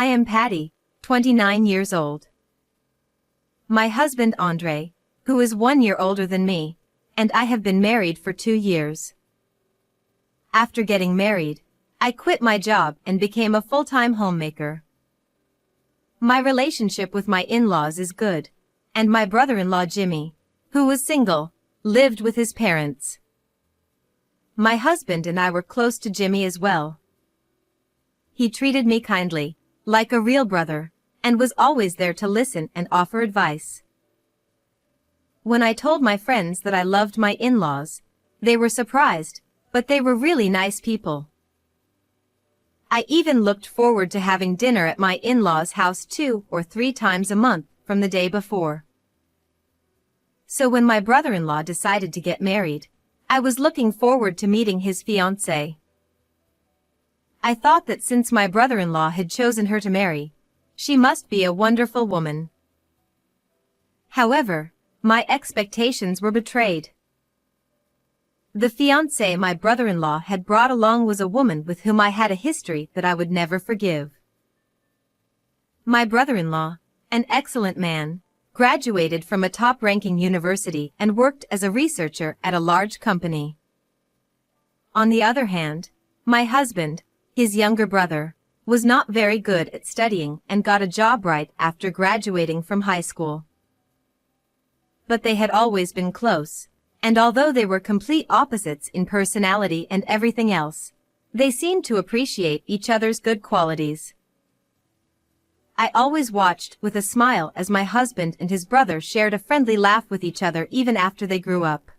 I am Patty, 29 years old. My husband Andre, who is 1 year older than me, and I have been married for 2 years. After getting married, I quit my job and became a full-time homemaker. My relationship with my in-laws is good, and my brother-in-law Jimmy, who was single, lived with his parents. My husband and I were close to Jimmy as well. He treated me kindly, like a real brother, and was always there to listen and offer advice. When I told my friends that I loved my in-laws, they were surprised, but they were really nice people. I even looked forward to having dinner at my in-laws' house 2 or 3 times a month from the day before. So when my brother-in-law decided to get married, I was looking forward to meeting his fiancée. I thought that since my brother-in-law had chosen her to marry, she must be a wonderful woman. However, my expectations were betrayed. The fiancée my brother-in-law had brought along was a woman with whom I had a history that I would never forgive. My brother-in-law, an excellent man, graduated from a top-ranking university and worked as a researcher at a large company. On the other hand, my husband, his younger brother, was not very good at studying and got a job right after graduating from high school. But they had always been close, and although they were complete opposites in personality and everything else, they seemed to appreciate each other's good qualities. I always watched with a smile as my husband and his brother shared a friendly laugh with each other even after they grew up.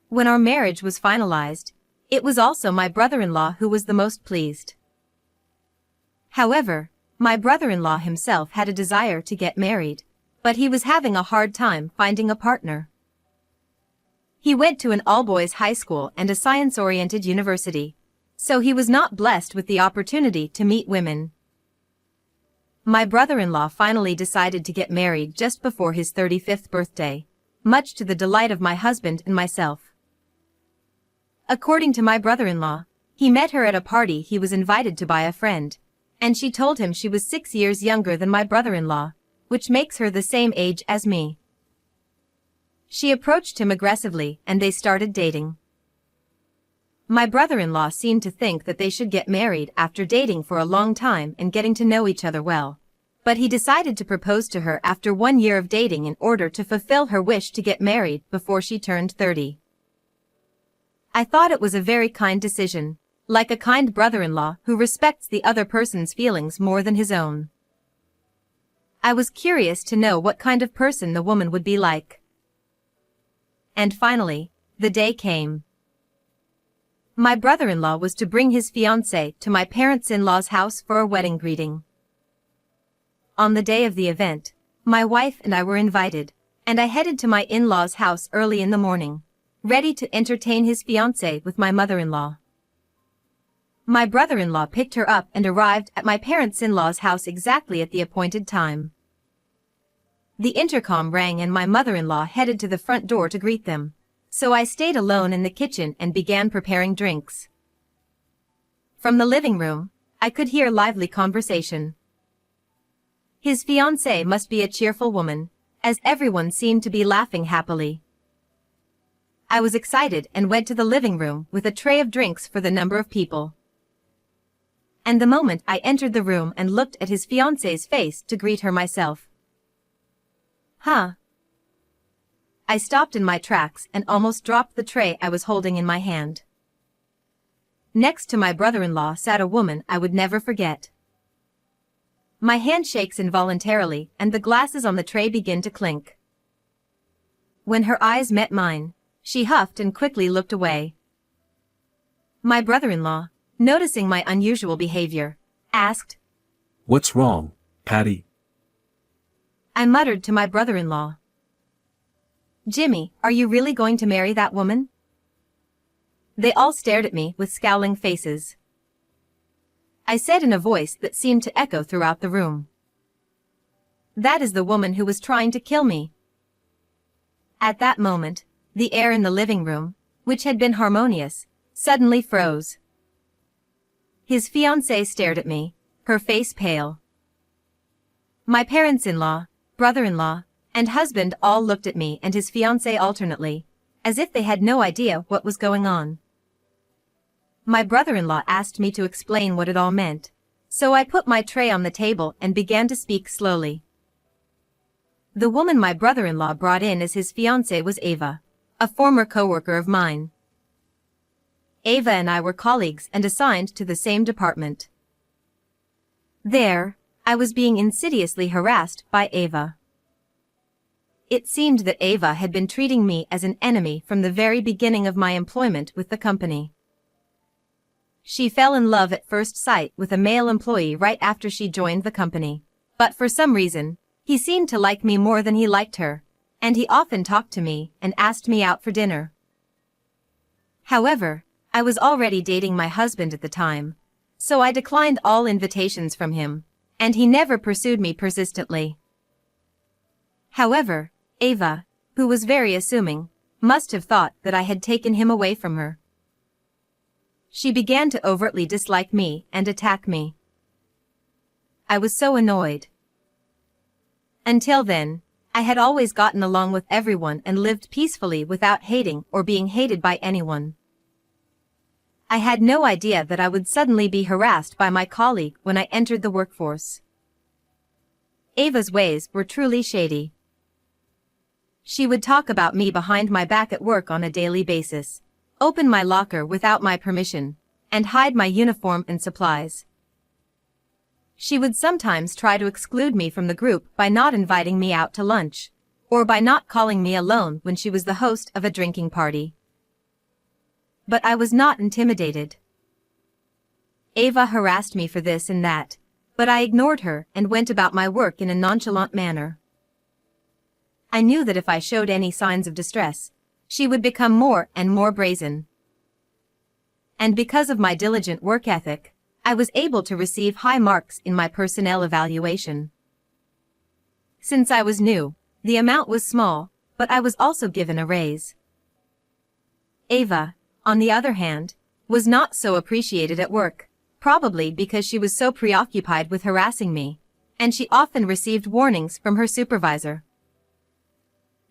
When our marriage was finalized, it was also my brother-in-law who was the most pleased. However, my brother-in-law himself had a desire to get married, but he was having a hard time finding a partner. He went to an all-boys high school and a science-oriented university, so he was not blessed with the opportunity to meet women. My brother-in-law finally decided to get married just before his 35th birthday, much to the delight of my husband and myself. According to my brother-in-law, he met her at a party he was invited to by a friend, and she told him she was 6 years younger than my brother-in-law, which makes her the same age as me. She approached him aggressively and they started dating. My brother-in-law seemed to think that they should get married after dating for a long time and getting to know each other well, but he decided to propose to her after 1 year of dating in order to fulfill her wish to get married before she turned 30. I thought it was a very kind decision, like a kind brother-in-law who respects the other person's feelings more than his own. I was curious to know what kind of person the woman would be like. And finally, the day came. My brother-in-law was to bring his fiancée to my parents-in-law's house for a wedding greeting. On the day of the event, my wife and I were invited, and I headed to my in-law's house early in the morning, ready to entertain his fiancée with my mother-in-law. My brother-in-law picked her up and arrived at my parents-in-law's house exactly at the appointed time. The intercom rang and my mother-in-law headed to the front door to greet them, so I stayed alone in the kitchen and began preparing drinks. From the living room, I could hear lively conversation. His fiancée must be a cheerful woman, as everyone seemed to be laughing happily. I was excited and went to the living room with a tray of drinks for the number of people. And the moment I entered the room and looked at his fiancée's face to greet her myself. Huh. I stopped in my tracks and almost dropped the tray I was holding in my hand. Next to my brother-in-law sat a woman I would never forget. My hand shakes involuntarily and the glasses on the tray begin to clink. When her eyes met mine, she huffed and quickly looked away. My brother-in-law, noticing my unusual behavior, asked, "What's wrong, Patty?" I muttered to my brother-in-law, "Jimmy, are you really going to marry that woman?" They all stared at me with scowling faces. I said in a voice that seemed to echo throughout the room, "That is the woman who was trying to kill me." At that moment, the air in the living room, which had been harmonious, suddenly froze. His fiancée stared at me, her face pale. My parents-in-law, brother-in-law, and husband all looked at me and his fiancée alternately, as if they had no idea what was going on. My brother-in-law asked me to explain what it all meant, so I put my tray on the table and began to speak slowly. The woman my brother-in-law brought in as his fiancée was Ava, a former co-worker of mine. Ava and I were colleagues and assigned to the same department. There, I was being insidiously harassed by Ava. It seemed that Ava had been treating me as an enemy from the very beginning of my employment with the company. She fell in love at first sight with a male employee right after she joined the company, but for some reason, he seemed to like me more than he liked her, and he often talked to me and asked me out for dinner. However, I was already dating my husband at the time, so I declined all invitations from him, and he never pursued me persistently. However, Ava, who was very assuming, must have thought that I had taken him away from her. She began to overtly dislike me and attack me. I was so annoyed. Until then, I had always gotten along with everyone and lived peacefully without hating or being hated by anyone. I had no idea that I would suddenly be harassed by my colleague when I entered the workforce. Ava's ways were truly shady. She would talk about me behind my back at work on a daily basis, open my locker without my permission, and hide my uniform and supplies. She would sometimes try to exclude me from the group by not inviting me out to lunch, or by not calling me alone when she was the host of a drinking party. But I was not intimidated. Ava harassed me for this and that, but I ignored her and went about my work in a nonchalant manner. I knew that if I showed any signs of distress, she would become more and more brazen. And because of my diligent work ethic, I was able to receive high marks in my personnel evaluation. Since I was new, the amount was small, but I was also given a raise. Ava, on the other hand, was not so appreciated at work, probably because she was so preoccupied with harassing me, and she often received warnings from her supervisor.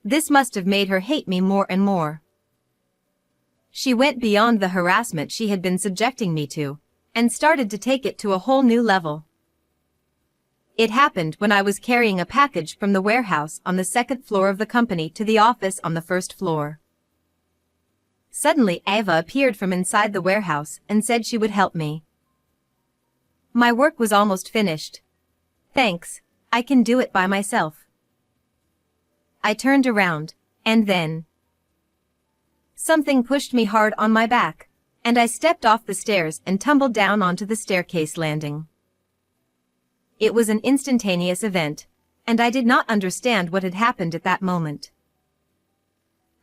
This must have made her hate me more and more. She went beyond the harassment she had been subjecting me to, and started to take it to a whole new level. It happened when I was carrying a package from the warehouse on the second floor of the company to the office on the first floor. Suddenly Ava appeared from inside the warehouse and said she would help me. My work was almost finished. Thanks, I can do it by myself. I turned around, and then something pushed me hard on my back, and I stepped off the stairs and tumbled down onto the staircase landing. It was an instantaneous event, and I did not understand what had happened at that moment.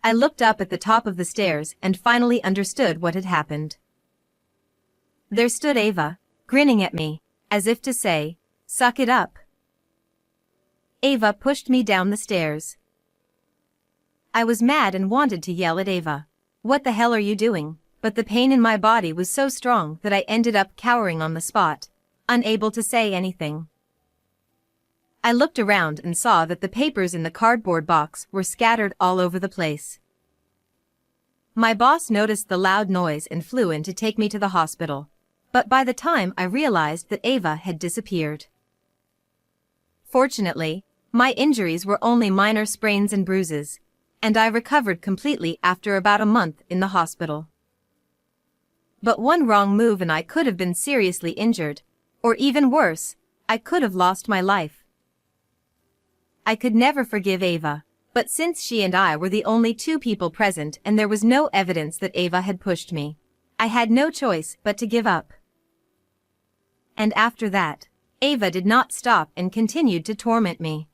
I looked up at the top of the stairs and finally understood what had happened. There stood Ava, grinning at me, as if to say, "Suck it up." Ava pushed me down the stairs. I was mad and wanted to yell at Ava, "What the hell are you doing?" But the pain in my body was so strong that I ended up cowering on the spot, unable to say anything. I looked around and saw that the papers in the cardboard box were scattered all over the place. My boss noticed the loud noise and flew in to take me to the hospital, but by the time I realized that Ava had disappeared. Fortunately, my injuries were only minor sprains and bruises, and I recovered completely after about a month in the hospital. But one wrong move and I could have been seriously injured, or even worse, I could have lost my life. I could never forgive Ava, but since she and I were the only two people present and there was no evidence that Ava had pushed me, I had no choice but to give up. And after that, Ava did not stop and continued to torment me.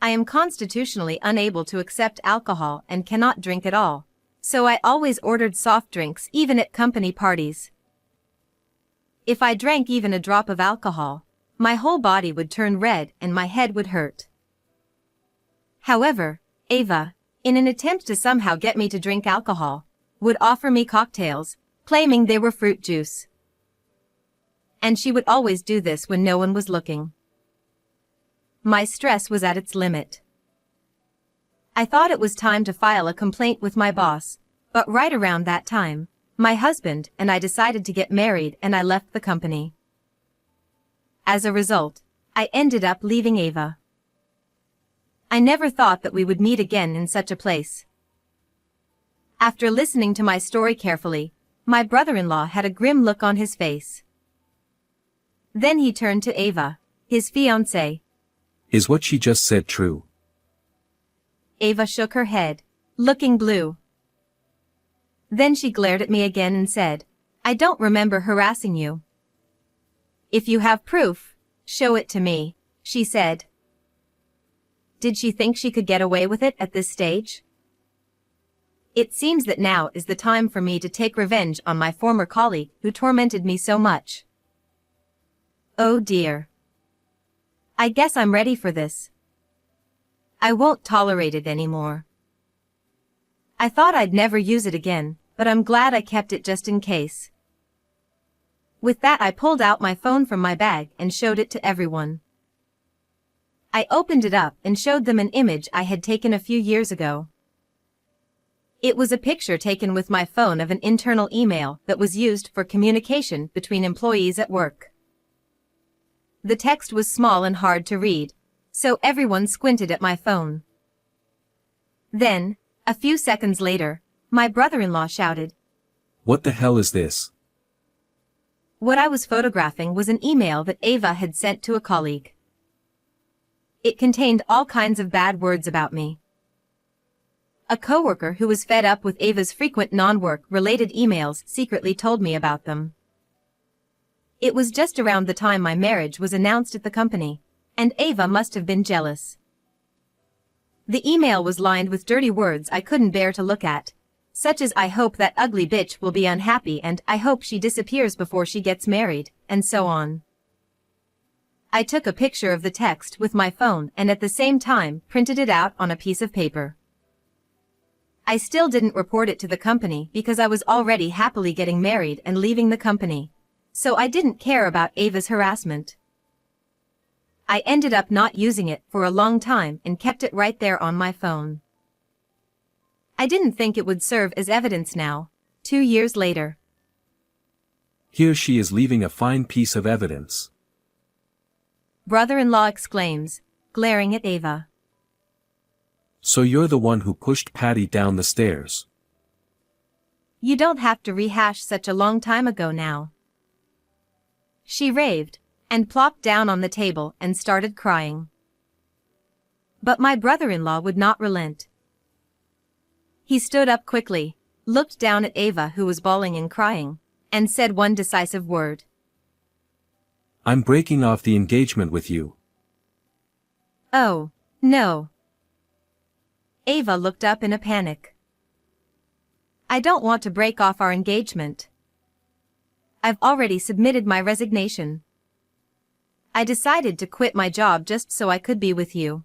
I am constitutionally unable to accept alcohol and cannot drink at all, so I always ordered soft drinks even at company parties. If I drank even a drop of alcohol, my whole body would turn red and my head would hurt. However, Ava, in an attempt to somehow get me to drink alcohol, would offer me cocktails, claiming they were fruit juice. and she would always do this when no one was looking. My stress was at its limit. I thought it was time to file a complaint with my boss, but right around that time, my husband and I decided to get married and I left the company. As a result, I ended up leaving Ava. I never thought that we would meet again in such a place. After listening to my story carefully, my brother-in-law had a grim look on his face. Then he turned to Ava, his fiancée. Is what she just said true? Ava shook her head, looking blue. Then she glared at me again and said, I don't remember harassing you. If you have proof, show it to me, she said. Did she think she could get away with it at this stage? It seems that now is the time for me to take revenge on my former colleague who tormented me so much. Oh dear. I guess I'm ready for this. I won't tolerate it anymore. I thought I'd never use it again, but I'm glad I kept it just in case. With that I pulled out my phone from my bag and showed it to everyone. I opened it up and showed them an image I had taken a few years ago. It was a picture taken with my phone of an internal email that was used for communication between employees at work. The text was small and hard to read, so everyone squinted at my phone. Then, a few seconds later, my brother-in-law shouted, What the hell is this? What I was photographing was an email that Ava had sent to a colleague. It contained all kinds of bad words about me. A coworker who was fed up with Ava's frequent non-work-related emails secretly told me about them. It was just around the time my marriage was announced at the company, and Ava must have been jealous. The email was lined with dirty words I couldn't bear to look at, such as I hope that ugly bitch will be unhappy and I hope she disappears before she gets married, and so on. I took a picture of the text with my phone and at the same time printed it out on a piece of paper. I still didn't report it to the company because I was already happily getting married and leaving the company, so I didn't care about Ava's harassment. I ended up not using it for a long time and kept it right there on my phone. I didn't think it would serve as evidence now, 2 years later. Here she is leaving a fine piece of evidence. Brother-in-law exclaims, glaring at Ava. So you're the one who pushed Patty down the stairs. You don't have to rehash such a long time ago now. She raved, and plopped down on the table and started crying. But my brother-in-law would not relent. He stood up quickly, looked down at Ava who was bawling and crying, and said one decisive word. I'm breaking off the engagement with you. Oh, no. Ava looked up in a panic. I don't want to break off our engagement. I've already submitted my resignation. I decided to quit my job just so I could be with you.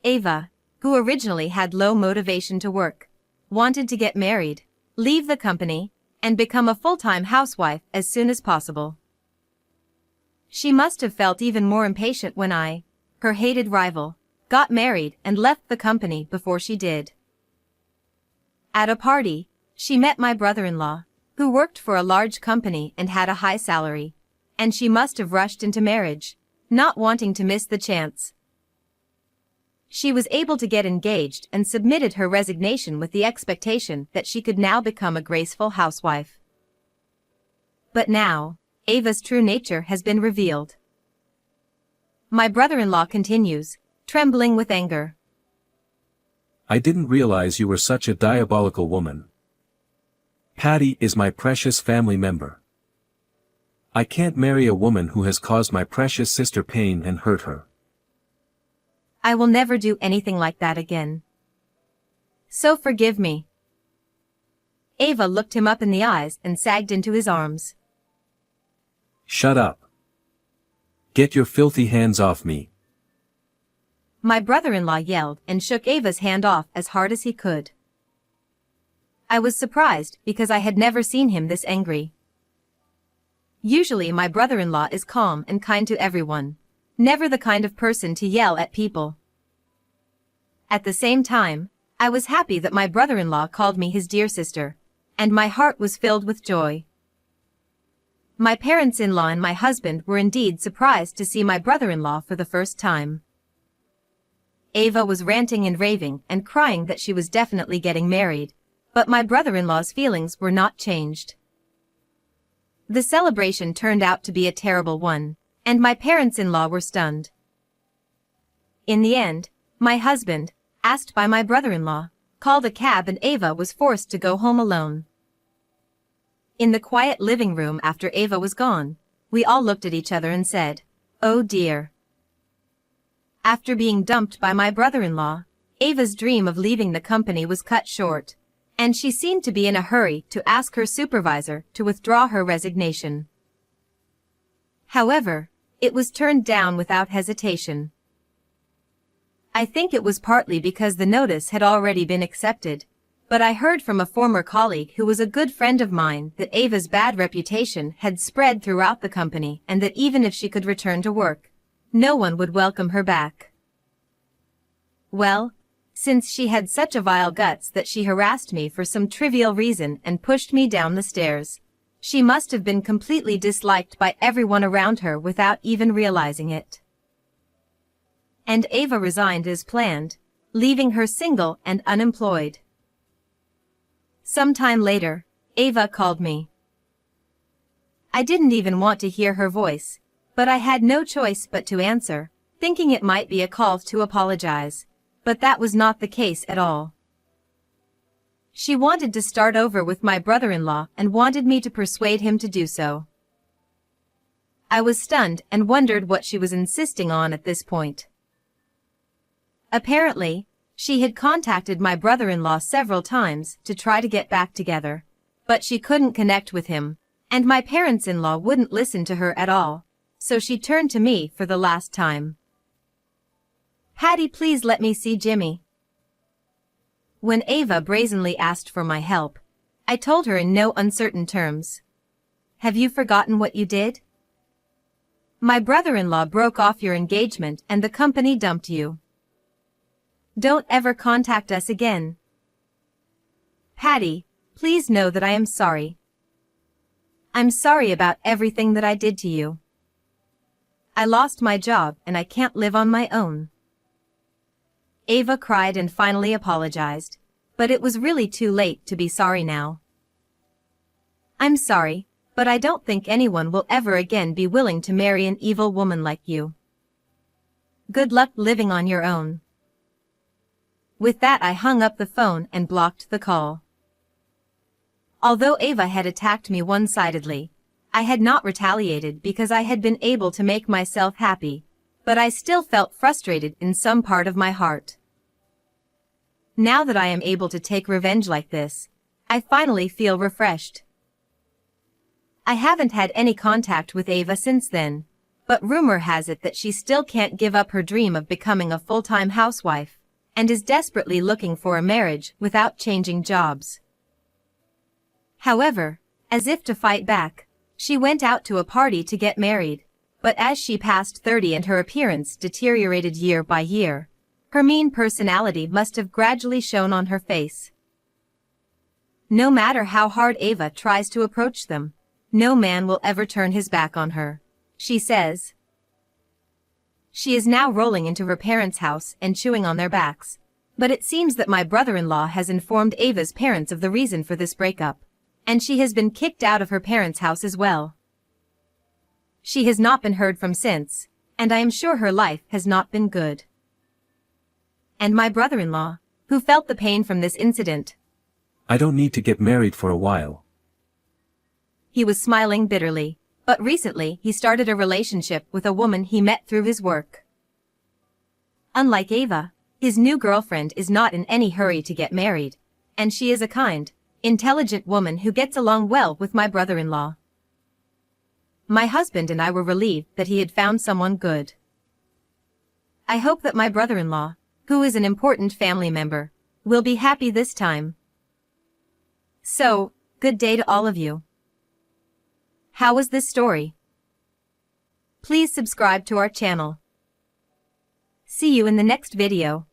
Ava, who originally had low motivation to work, wanted to get married, leave the company, and become a full-time housewife as soon as possible. She must have felt even more impatient when I, her hated rival, got married and left the company before she did. At a party, she met my brother-in-law, who worked for a large company and had a high salary, and she must have rushed into marriage, not wanting to miss the chance. She was able to get engaged and submitted her resignation with the expectation that she could now become a graceful housewife. But now, Ava's true nature has been revealed. My brother-in-law continues, trembling with anger. I didn't realize you were such a diabolical woman. Patty is my precious family member. I can't marry a woman who has caused my precious sister pain and hurt her. I will never do anything like that again. So forgive me. Ava looked him up in the eyes and sagged into his arms. Shut up. Get your filthy hands off me. My brother-in-law yelled and shook Ava's hand off as hard as he could. I was surprised because I had never seen him this angry. Usually my brother-in-law is calm and kind to everyone. Never the kind of person to yell at people. At the same time, I was happy that my brother-in-law called me his dear sister, and my heart was filled with joy. My parents-in-law and my husband were indeed surprised to see my brother-in-law for the first time. Ava was ranting and raving and crying that she was definitely getting married, but my brother-in-law's feelings were not changed. The celebration turned out to be a terrible one, and my parents-in-law were stunned. In the end, my husband, asked by my brother-in-law, called a cab and Ava was forced to go home alone. In the quiet living room after Ava was gone, we all looked at each other and said, "Oh dear." After being dumped by my brother-in-law, Ava's dream of leaving the company was cut short, and she seemed to be in a hurry to ask her supervisor to withdraw her resignation. However, it was turned down without hesitation. I think it was partly because the notice had already been accepted, but I heard from a former colleague who was a good friend of mine that Ava's bad reputation had spread throughout the company and that even if she could return to work, no one would welcome her back. Well, since she had such a vile guts that she harassed me for some trivial reason and pushed me down the stairs, she must have been completely disliked by everyone around her without even realizing it. And Ava resigned as planned, leaving her single and unemployed. Some time later, Ava called me. I didn't even want to hear her voice, but I had no choice but to answer, thinking it might be a call to apologize, but that was not the case at all. She wanted to start over with my brother-in-law and wanted me to persuade him to do so. I was stunned and wondered what she was insisting on at this point. Apparently, she had contacted my brother-in-law several times to try to get back together, but she couldn't connect with him, and my parents-in-law wouldn't listen to her at all, so she turned to me for the last time. "Patty, please let me see Jimmy." When Ava brazenly asked for my help, I told her in no uncertain terms, "Have you forgotten what you did? My brother-in-law broke off your engagement and the company dumped you. Don't ever contact us again. Patty, please know that I am sorry. I'm sorry about everything that I did to you. I lost my job and I can't live on my own." Ava cried and finally apologized, but it was really too late to be sorry now. "I'm sorry, but I don't think anyone will ever again be willing to marry an evil woman like you. Good luck living on your own." With that I hung up the phone and blocked the call. Although Ava had attacked me one-sidedly, I had not retaliated because I had been able to make myself happy, but I still felt frustrated in some part of my heart. Now that I am able to take revenge like this, I finally feel refreshed. I haven't had any contact with Ava since then, but rumor has it that she still can't give up her dream of becoming a full-time housewife, and is desperately looking for a marriage without changing jobs. However, as if to fight back, she went out to a party to get married, but as she passed 30 and her appearance deteriorated year by year, her mean personality must have gradually shown on her face. No matter how hard Ava tries to approach them, no man will ever turn his back on her, she says. She is now rolling into her parents' house and chewing on their backs, but it seems that my brother-in-law has informed Ava's parents of the reason for this breakup, and she has been kicked out of her parents' house as well. She has not been heard from since, and I am sure her life has not been good. And my brother-in-law, who felt the pain from this incident, "I don't need to get married for a while." He was smiling bitterly, but recently he started a relationship with a woman he met through his work. Unlike Ava, his new girlfriend is not in any hurry to get married, and she is a kind, intelligent woman who gets along well with my brother-in-law. My husband and I were relieved that he had found someone good. I hope that my brother-in-law, who is an important family member, will be happy this time. So, good day to all of you. How was this story? Please subscribe to our channel. See you in the next video.